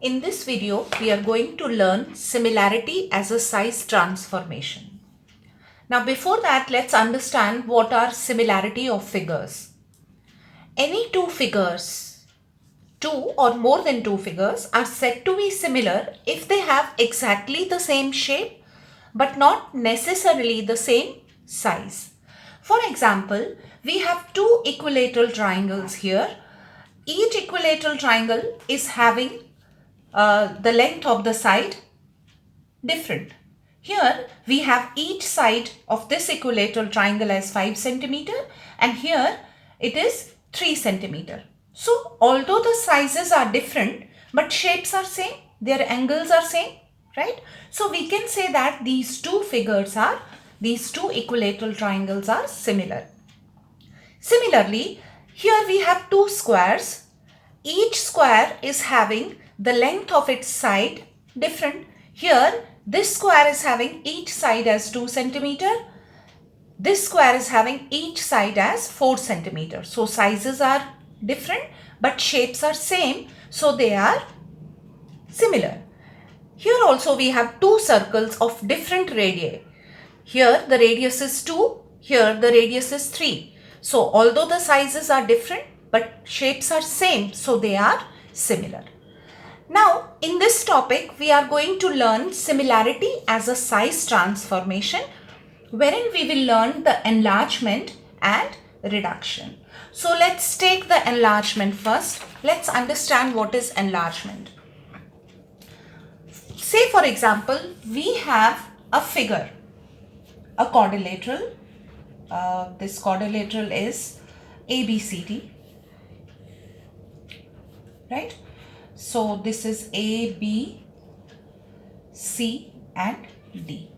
In this video, we are going to learn similarity as a size transformation. Now, before that, let's understand what are similarity of figures. Any two figures, two or more than two figures, are said to be similar if they have exactly the same shape but not necessarily the same size. For example, we have two equilateral triangles here. Each equilateral triangle is having the length of the side different. Here we have each side of this equilateral triangle as 5 centimeter and here it is 3 centimeter. So although the sizes are different but shapes are same, their angles are same, right? So we can say that these two equilateral triangles are similar. Similarly, here we have two squares. Each square is having the length of its side different. Here, this square is having each side as 2 centimeter. This square is having each side as 4 centimeter. So sizes are different but shapes are same. So they are similar. Here also we have two circles of different radii. Here the radius is 2, here the radius is 3. So although the sizes are different but shapes are same, so they are similar. Now in this topic we are going to learn similarity as a size transformation, wherein we will learn the enlargement and reduction. So let's take the enlargement first. Let's understand what is enlargement. Say for example, we have a figure, a quadrilateral. This quadrilateral is ABCD, right? So this is A, B, C and D.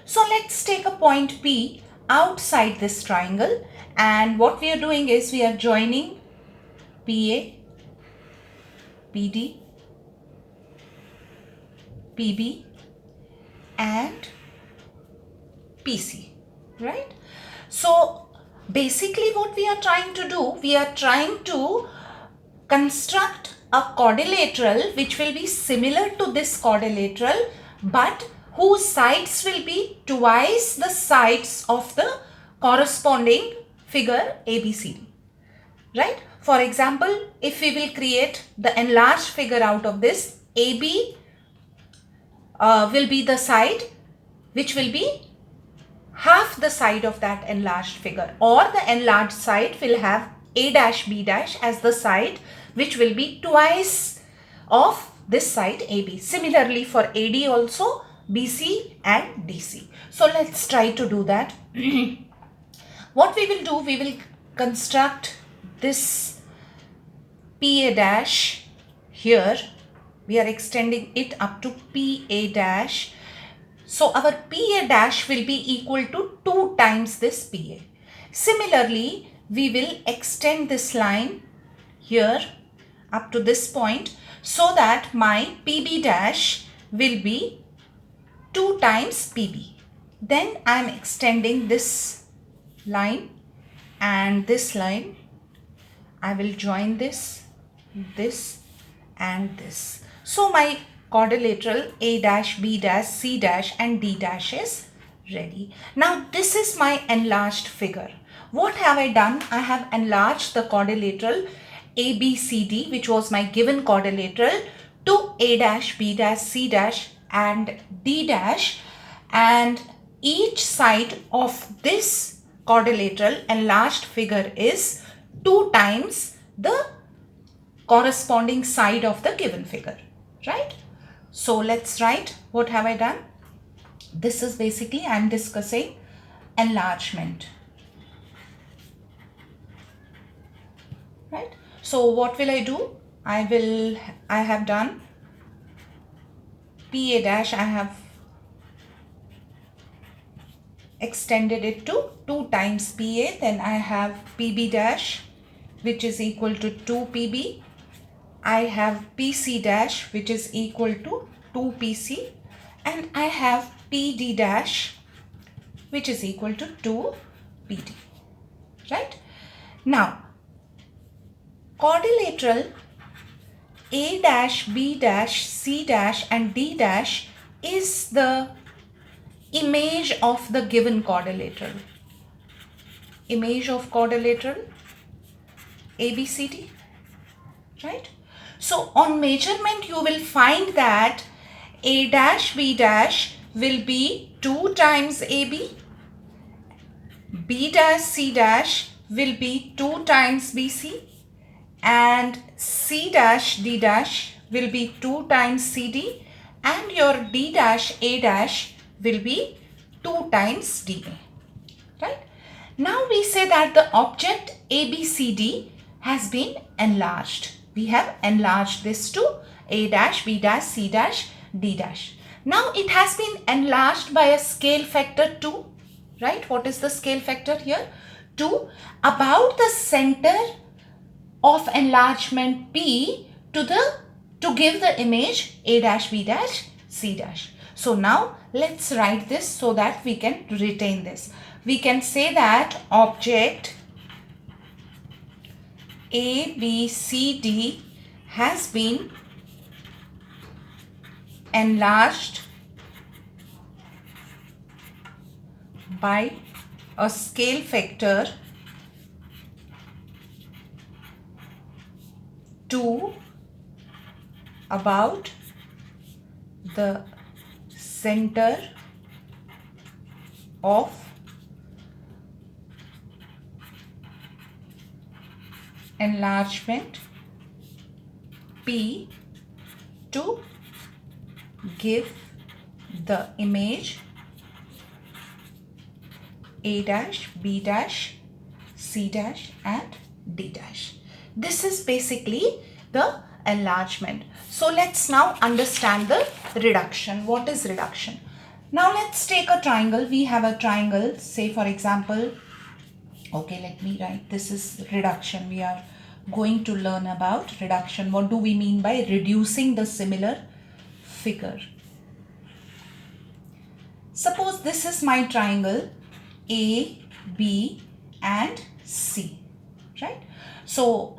So let's take a point P outside this triangle, and what we are doing is we are joining PA, PD, PB and PC, right? So basically what we are trying to do, we are trying to construct a quadrilateral which will be similar to this quadrilateral but whose sides will be twice the sides of the corresponding figure ABCD, right? For example, if we will create the enlarged figure out of this, AB will be the side which will be half the side of that enlarged figure, or the enlarged side will have A dash B dash as the side which will be twice of this side AB. Similarly for AD also, BC and DC. So let's try to do that. What we will do, we will construct this PA dash here. We are extending it up to PA dash. So our PA dash will be equal to 2 times this PA. Similarly, we will extend this line here up to this point so that my PB dash will be 2 times PB. Then I am extending this line and this line. I will join this and this. So my quadrilateral A dash, B dash, C dash and D dash is ready. Now this is my enlarged figure. What have I done? I have enlarged the quadrilateral ABCD, which was my given quadrilateral, to A dash, B dash, C dash and D dash, and each side of this quadrilateral enlarged figure is 2 times the corresponding side of the given figure, right? So let's write what have I done. This is basically I am discussing enlargement, right? So what will I do? I have done PA dash, I have extended it to 2 times PA. Then I have PB dash which is equal to 2 PB. I have PC dash which is equal to 2 PC, and I have PD dash which is equal to 2 PD, right? Now quadrilateral A dash, B dash, C dash and D dash is the image of the given quadrilateral. Image of quadrilateral ABCD, right? So on measurement you will find that A dash B dash will be 2 times AB, B dash C dash will be 2 times BC, and C dash D dash will be 2 times CD, and your D dash A dash will be 2 times DA, right? Now we say that the object ABCD has been enlarged. We have enlarged this to A dash, B dash, C dash, D dash. Now it has been enlarged by a scale factor 2, right? What is the scale factor here? 2. About the center of enlargement P to give the image A dash, B dash, C dash. So now let's write this so that we can retain this. We can say that object ABCD has been enlarged by a scale factor 2 about the center of enlargement P to give the image A dash, B dash, C dash and D dash. This is basically the enlargement. So let's now understand the reduction. What is reduction? Now let's take a triangle. We have a triangle, say for example, okay, let me write, this is reduction. We are going to learn about reduction. What do we mean by reducing the similar figure? Suppose this is my triangle A, B and C, right? So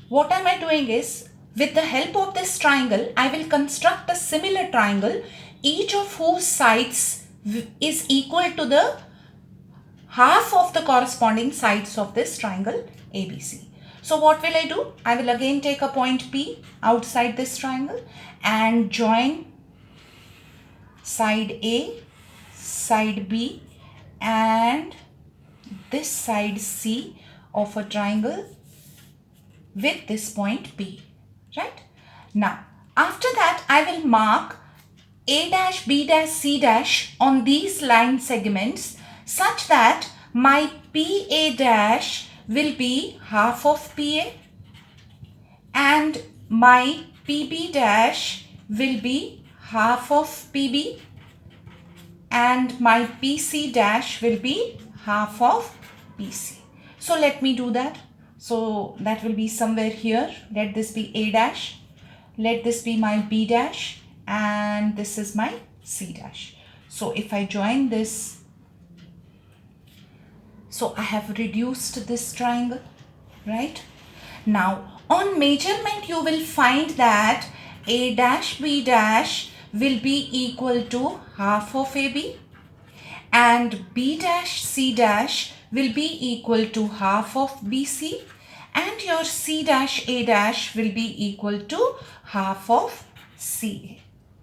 what am I doing is, with the help of this triangle, I will construct a similar triangle, each of whose sides is equal to the half of the corresponding sides of this triangle ABC. So what will I do? I will again take a point P outside this triangle and join side A, side B and this side C of a triangle with this point P, right? Now, after that, I will mark A dash, B dash, C dash on these line segments such that my PA dash will be half of PA and my PB dash will be half of PB and my PC dash will be half of PC. So let me do that. So that will be somewhere here. Let this be A dash. Let this be my B dash and this is my C dash. So if I join this, so I have reduced this triangle, right? Now on measurement you will find that A dash B dash will be equal to half of AB and B dash C dash will be equal to half of BC and your C dash A dash will be equal to half of CA,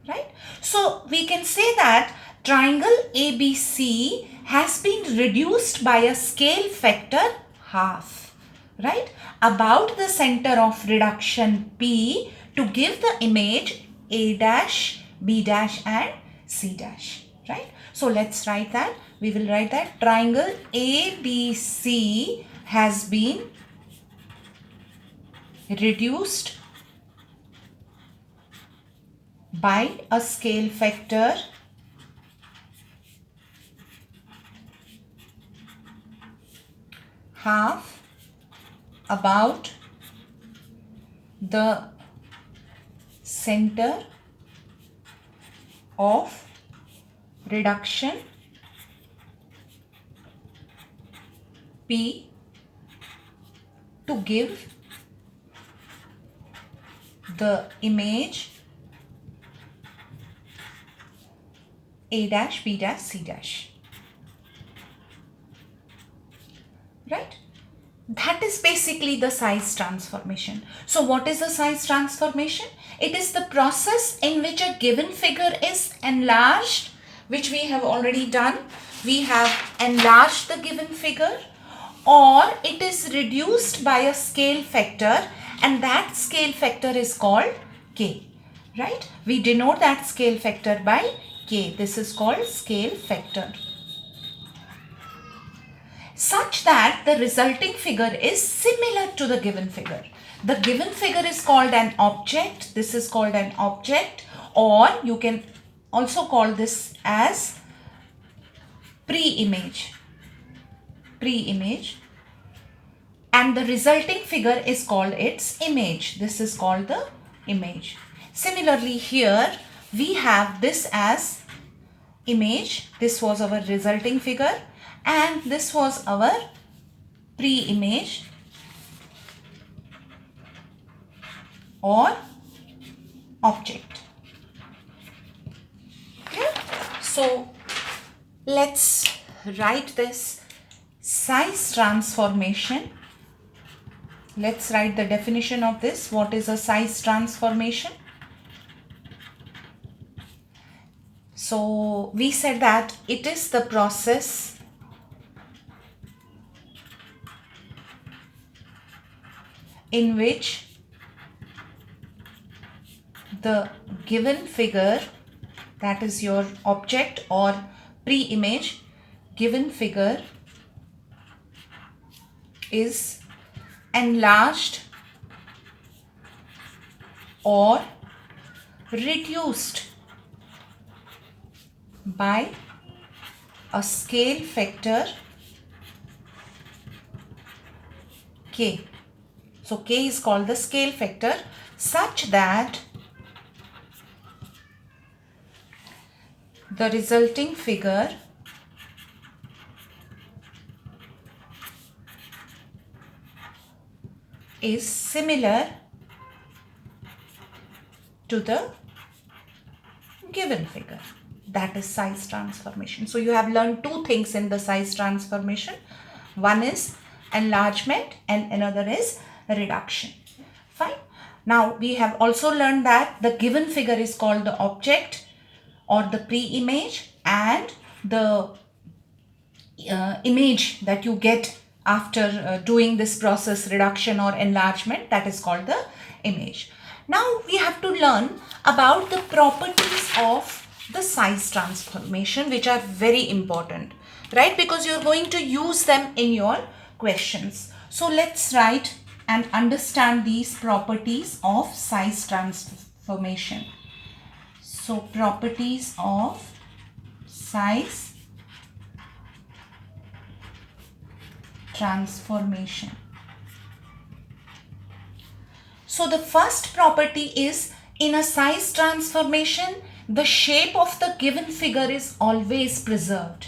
right? So we can say that triangle ABC has been reduced by a scale factor half, right? About the center of reduction P to give the image A dash, B dash and C dash, right? So let's write that. We will write that triangle ABC has been reduced by a scale factor half about the center of reduction P to give the image A dash, B dash, C dash. Right? That is basically the size transformation. So what is the size transformation? It is the process in which a given figure is enlarged, which we have already done. We have enlarged the given figure, or it is reduced by a scale factor, and that scale factor is called K. Right? We denote that scale factor by K. This is called scale factor, such that the resulting figure is similar to the given figure. The given figure is called an object. This is called an object, or you can also call this as pre-image. Pre-image. And the resulting figure is called its image. This is called the image. Similarly, here we have this as image. This was our resulting figure, and this was our pre-image or object. Okay? So let's write this size transformation. Let's write the definition of this. What is a size transformation? So we said that it is the process in which the given figure, that is your object or pre-image, given figure is enlarged or reduced by a scale factor K. So K is called the scale factor, such that the resulting figure is similar to the given figure. That is size transformation. So you have learned two things in the size transformation. One is enlargement and another is reduction. Fine. Now we have also learned that the given figure is called the object or the pre-image, and the image that you get after doing this process, reduction or enlargement, that is called the image. Now we have to learn about the properties of the size transformation, which are very important, right? Because you're going to use them in your questions. So let's write and understand these properties of size transformation. So properties of size transformation. So the first property is, in a size transformation, the shape of the given figure is always preserved,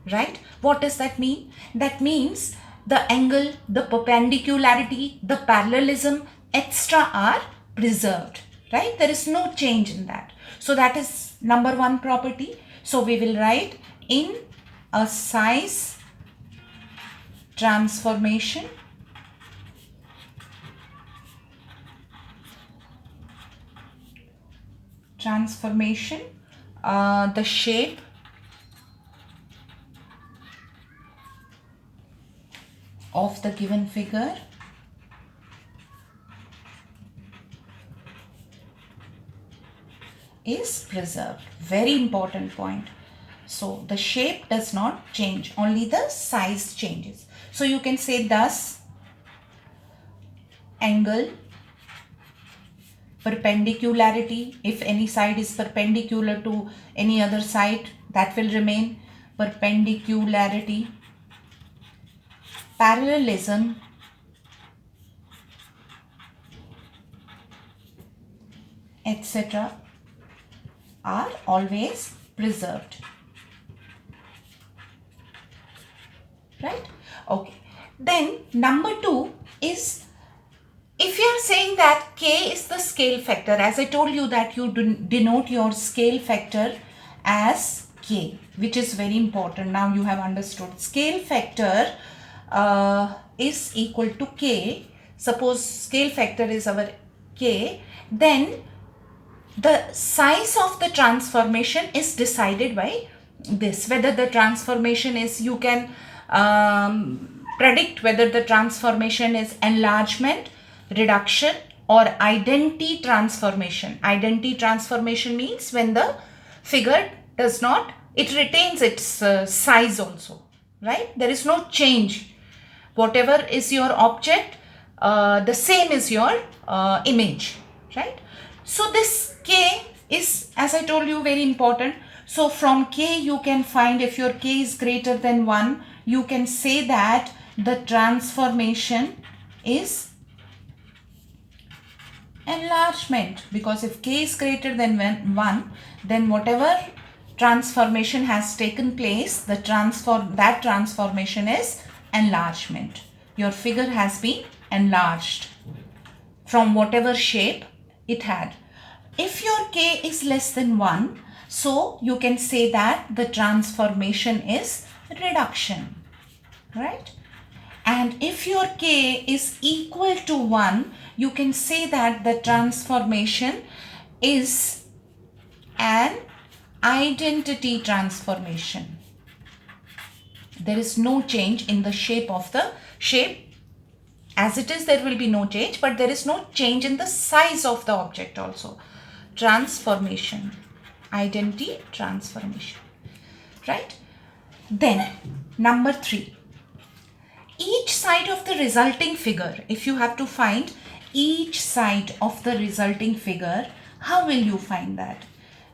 right? What does that mean? That means the angle, the perpendicularity, the parallelism, etc. are preserved, right? There is no change in that. So that is number one property. So we will write, in a size transformation, the shape of the given figure is preserved. Very important point. So the shape does not change, only the size changes. So you can say thus, angle, perpendicularity, if any side is perpendicular to any other side, that will remain perpendicularity, parallelism, etc. are always preserved, right? Okay. Then number two is if you are saying that k is the scale factor, as I told you that you denote your scale factor as k, which is very important. Now you have understood scale factor is equal to k. Suppose scale factor is our k, then the size of the transformation is decided by this. Whether the transformation is, you can predict whether the transformation is enlargement, reduction, or identity transformation. Identity transformation means when the figure does not, it retains its size also, right? There is no change. Whatever is your object, the same is your image, right? So this k is, as I told you, very important. So from k you can find, if your k is greater than 1, you can say that the transformation is enlargement, because if k is greater than 1, then whatever transformation has taken place, that transformation is enlargement. Your figure has been enlarged from whatever shape it had. If your k is less than 1, so you can say that the transformation is reduction, right? And if your k is equal to 1, you can say that the transformation is an identity transformation. There is no change in the shape of the shape. As it is, there will be no change, but there is no change in the size of the object also. Transformation, identity transformation, right? Then number 3, each side of the resulting figure, if you have to find each side of the resulting figure, how will you find that?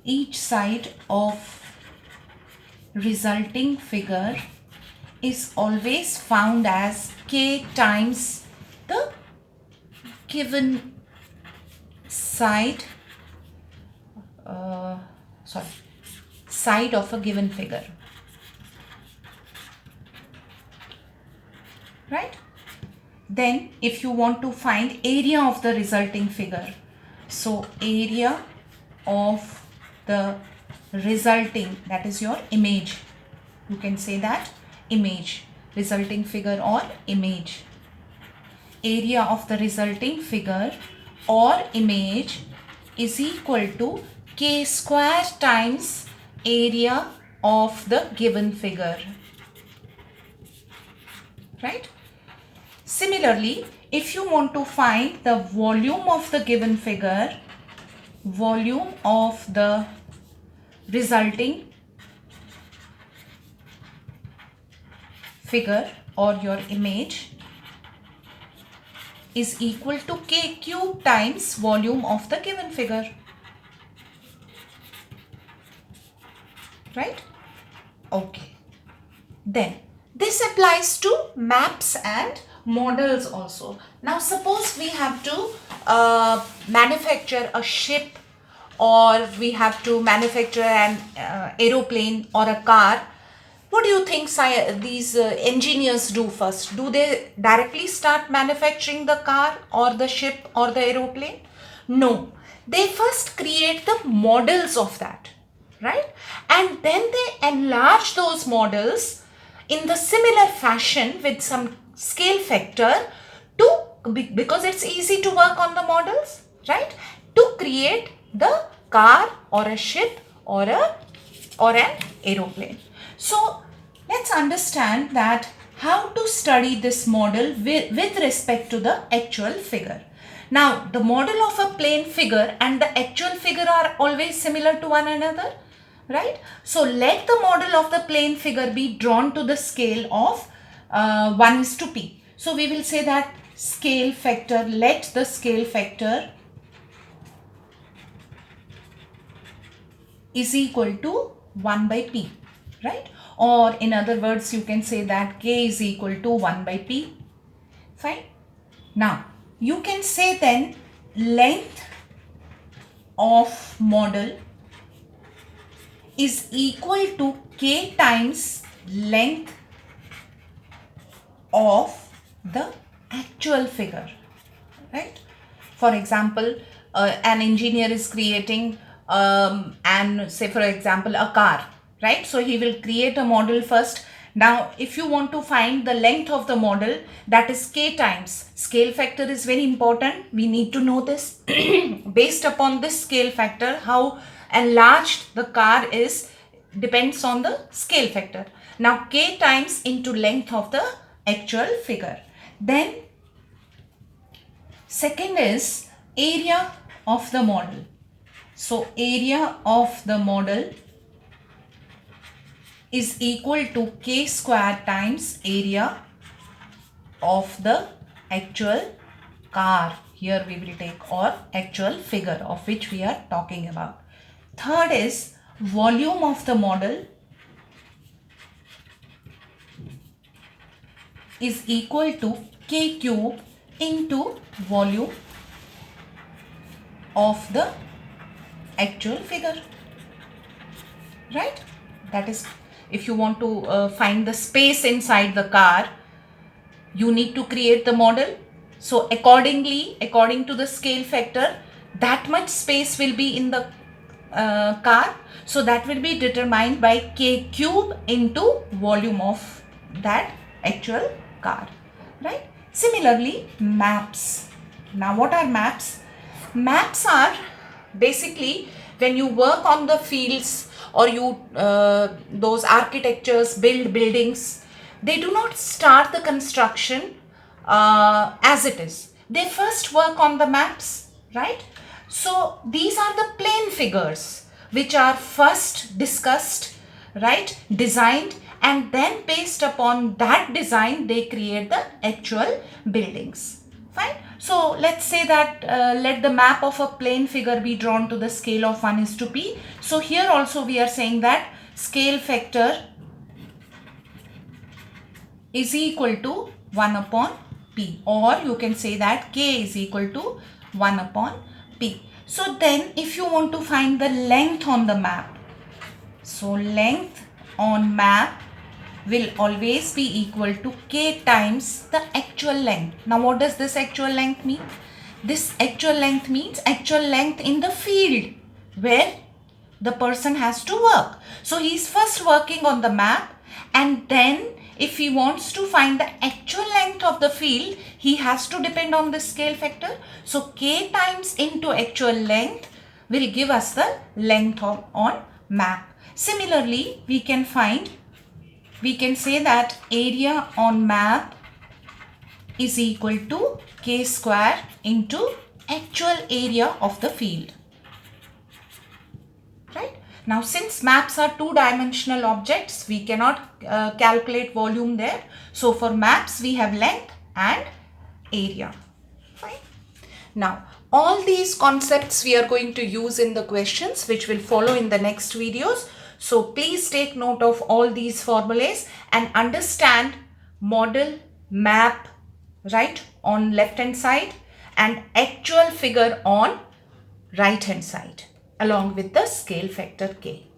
Each side of resulting figure is always found as k times the given side side of a given figure, right? Then if you want to find area of the resulting figure, so area of the resulting, that is your image, you can say that image, resulting figure or image, area of the resulting figure or image is equal to k square times area of the given figure, right? Similarly, if you want to find the volume of the given figure, volume of the resulting figure or your image is equal to k cube times volume of the given figure, right? Okay. Then this applies to maps and models also. Now suppose we have to manufacture a ship, or we have to manufacture an aeroplane or a car. What do you think these engineers do first? Do they directly start manufacturing the car or the ship or the aeroplane? No. They first create the models of that, right? And then they enlarge those models in the similar fashion with some scale factor to, because it's easy to work on the models, right? To create the car or a ship or an aeroplane. So let's understand that how to study this model with respect to the actual figure. Now the model of a plane figure and the actual figure are always similar to one another, right? So let the model of the plane figure be drawn to the scale of 1:p. So we will say that scale factor, let the scale factor is equal to 1/p, right? Or in other words, you can say that k is equal to 1/p. Fine. Now you can say then length of model is equal to k times length of the actual figure, right? For example, an engineer is creating and say for example a car, right? So he will create a model first. Now if you want to find the length of the model, that is k times. Scale factor is very important. We need to know this. Based upon this scale factor, how enlarged the car is depends on the scale factor. Now k times into length of the actual figure. Then second is area of the model. So area of the model is equal to k square times area of the actual car. Here we will take, or actual figure of which we are talking about. Third is volume of the model is equal to k cube into volume of the actual figure, right? That is, if you want to find the space inside the car, you need to create the model. So accordingly, according to the scale factor, that much space will be in the car. So that will be determined by k cube into volume of that actual car, right? Similarly, maps. Now what are maps? Maps are basically when you work on the fields, or you those architectures build buildings, they do not start the construction as it is. They first work on the maps, right? So these are the plane figures which are first discussed, right, designed, and then based upon that design they create the actual buildings. Fine. So let's say that let the map of a plane figure be drawn to the scale of 1:p. So here also we are saying that scale factor is equal to 1 upon p, or you can say that k is equal to 1 upon p. So then if you want to find the length on the map, so length on map will always be equal to k times the actual length. Now what does this actual length mean? This actual length means actual length in the field where the person has to work. So he is first working on the map, and then if he wants to find the actual length of the field, he has to depend on the scale factor. So k times into actual length will give us the length on map. Similarly, we can say that area on map is equal to k square into actual area of the field, right? Now since maps are two-dimensional objects, we cannot calculate volume there. So for maps we have length and area. Fine. Now all these concepts we are going to use in the questions which will follow in the next videos. So please take note of all these formulas and understand model, map, right, on left hand side, and actual figure on right hand side, along with the scale factor k.